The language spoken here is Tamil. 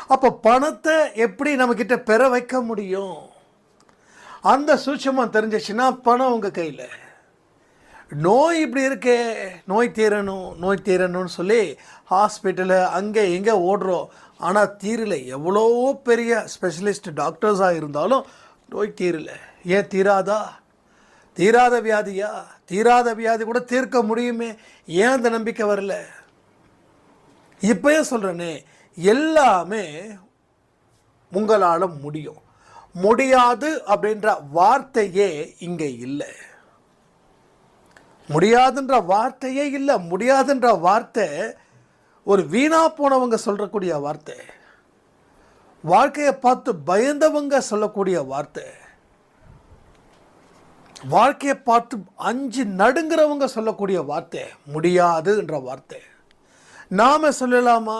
அப்போ பணத்தை எப்படி நம்மக்கிட்ட பெற வைக்க முடியும்? அந்த சூட்சமாக தெரிஞ்சிச்சுன்னா பணம் உங்கள் கையில். நோய் இப்படி இருக்கே, நோய் தீரணும்னு சொல்லி ஹாஸ்பிட்டலு அங்கே இங்கே ஓடுறோம். ஆனால் தீரலை. எவ்வளோ பெரிய ஸ்பெஷலிஸ்ட் டாக்டர்ஸாக இருந்தாலும் நோய் தீரலை. ஏன் தீராதா? தீராத வியாதியா? தீராத வியாதி கூட தீர்க்க முடியுமே. ஏன் அந்த நம்பிக்கை வரல? இப்போயே சொல்கிறேனே, எல்லாமே உங்களால் முடியும். முடியாது அப்படின்ற வார்த்தையே இங்கே இல்லை. முடியாதுன்ற வார்த்தையே இல்லை. முடியாதுன்ற வார்த்தை ஒரு வீணா போனவங்க சொல்லக்கூடிய வார்த்தை, வாழ்க்கையை பார்த்து பயந்தவங்க சொல்லக்கூடிய வார்த்தை, வாழ்க்கையை பார்த்து அஞ்சு நடுங்கிறவங்க சொல்லக்கூடிய வார்த்தை முடியாதுன்ற வார்த்தை. நாம சொல்லலாமா?